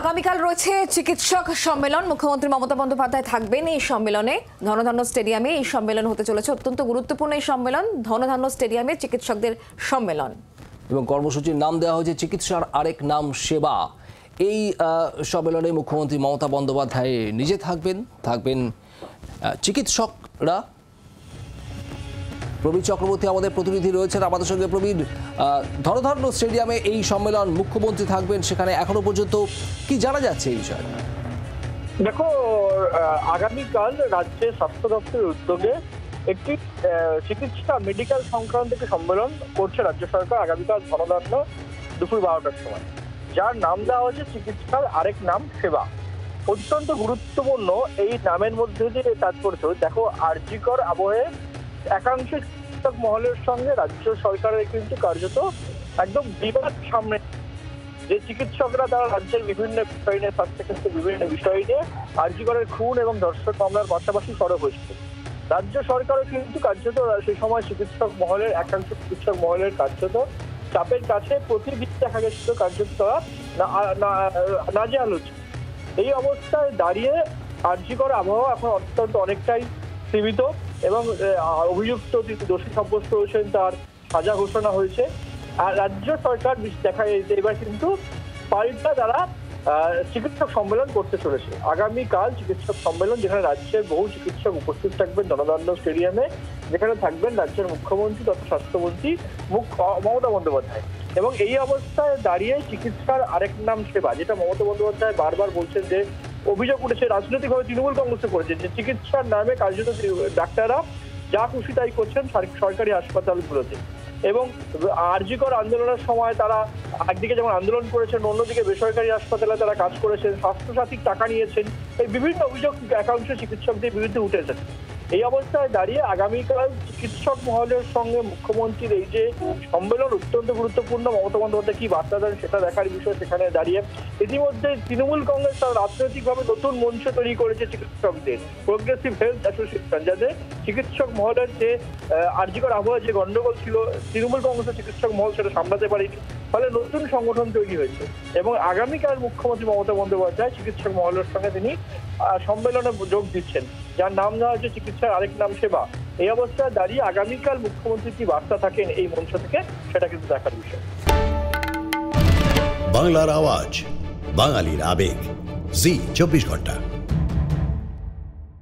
আগামীকাল রয়েছে চিকিৎসক সম্মেলন। মুখ্যমন্ত্রী মমতা বন্দ্যোপাধ্যায় থাকবেন এই সম্মেলনে। ধনধান্য স্টেডিয়ামে এই সম্মেলন হতে চলেছে। অত্যন্ত গুরুত্বপূর্ণ এই সম্মেলন, ধনধান্য স্টেডিয়ামে চিকিৎসকদের সম্মেলন। এবং কর্মসূচির নাম দেওয়া হয়েছে চিকিৎসার আরেক নাম সেবা। এই সম্মেলনে মুখ্যমন্ত্রী মমতা বন্দ্যোপাধ্যায় নিজে থাকবেন চিকিৎসকরা। প্রবীর চক্রবর্তী আমাদের প্রতিনিধি রয়েছেন আমাদের সঙ্গে। প্রবীর, ধনধান্য স্টেডিয়ামে এই সম্মেলন, মুখ্যমন্ত্রী থাকবেন সেখানে, এখনো পর্যন্ত কি জানা যাচ্ছে এই বিষয়ে? দেখো, আগামীকাল রাজ্যের স্বাস্থ্য দপ্তরের উদ্যোগে একটি চিকিৎসা মেডিকেল সংক্রান্ত একটি সম্মেলন করছে রাজ্য সরকার আগামীকাল ধনধান্য দুপুর 12টার সময়, যার নাম দেওয়া হয়েছে চিকিৎসার আরেক নাম সেবা। অত্যন্ত গুরুত্বপূর্ণ এই নামের মধ্যে যে তাৎপর্য, দেখো আরজিকর আবহে একাংশ চিকিৎসক মহলের সঙ্গে রাজ্য সরকারের কিন্তু কার্যত একদম বিবাদ সামনে, যে চিকিৎসকরা তারা রাজ্যের বিভিন্ন বিষয় নিয়ে, স্বাস্থ্যক্ষেত্রে বিভিন্ন বিষয় নিয়ে আরজিকরের খুন এবং ধর্ষণ মামলার পাশাপাশি সরব হয়েছিল। রাজ্য সরকারও কিন্তু কার্যত সেই সময় চিকিৎসক মহলের একাংশ চিকিৎসক মহলের কার্যত চাপের কাছে প্রতিদিন দেখা গেছিল কার্যত তারা নাজেহাল হচ্ছে। এই অবস্থায় দাঁড়িয়ে আরজিকর আবহাওয়া এখন অত্যন্ত অনেকটাই সীমিত এবং অভিযুক্ত যিনি দোষী সাব্যস্ত হয়েছেন তার সাজা ঘোষণা হয়েছে। আর রাজ্য সরকার দেখা যাচ্ছে এবার কিন্তু পাল্টা তারা চিকিৎসক সম্মেলন করতে চলেছে। আগামীকাল চিকিৎসক সম্মেলন, যেখানে রাজ্যের বহু চিকিৎসক উপস্থিত থাকবেন ধনধান্য স্টেডিয়ামে, যেখানে থাকবেন রাজ্যের মুখ্যমন্ত্রী তথা স্বাস্থ্যমন্ত্রী মমতা বন্দ্যোপাধ্যায়। এবং এই অবস্থায় দাঁড়িয়ে চিকিৎসার আরেক নাম সেবা, যেটা মমতা বন্দ্যোপাধ্যায় বারবার বলছেন যে অভিযোগ উঠেছে রাজনৈতিকভাবে তৃণমূল কংগ্রেসে করেছে, যে চিকিৎসার নামে কার্যত ডাক্তাররা যা খুশি তাই করছেন সরকারি হাসপাতালগুলোতে। এবং আরজিকর আন্দোলনের সময় তারা একদিকে যেমন আন্দোলন করেছেন, অন্যদিকে বেসরকারি হাসপাতালে তারা কাজ করেছেন, স্বাস্থ্যসাথীর টাকা নিয়েছেন, এই বিভিন্ন অভিযোগ একাংশ চিকিৎসকদের বিরুদ্ধে উঠেছে। এই অবস্থায় দাঁড়িয়ে আগামীকাল চিকিৎসক মহলের সঙ্গে মুখ্যমন্ত্রীর এই যে সম্মেলন অত্যন্ত গুরুত্বপূর্ণ। মমতা বন্দ্যোপাধ্যায় কি বার্তা দেন সেটা দেখার বিষয়। সেখানে দাঁড়িয়ে ইতিমধ্যে তৃণমূল কংগ্রেস তার রাজনৈতিকভাবে নতুন মঞ্চ তৈরি করেছে চিকিৎসকদের, প্রোগ্রেসিভ হেলথ অ্যাসোসিয়েশন, যাতে চিকিৎসক মহলের যে আরজিকর আবহাওয়া যে গন্ডগোল ছিল তৃণমূল কংগ্রেসের চিকিৎসক মহল সেটা সামলাতে পারেনি, ফলে নতুন সংগঠন তৈরি হয়েছে। এবং আগামীকাল মুখ্যমন্ত্রী মমতা বন্দ্যোপাধ্যায় চিকিৎসক মহলের সঙ্গে তিনি সম্মেলনে যোগ দিচ্ছেন, যার নাম দেওয়া হচ্ছে চিকিৎসার আরেক নাম সেবা। এই অবস্থায় দাঁড়িয়ে আগামীকাল মুখ্যমন্ত্রী কি বার্তা থাকেন এই মঞ্চ থেকে, সেটা কিন্তু দেখার বিষয়। বাংলার আওয়াজ, বাঙালির আবেগ, জি 24 ঘন্টা।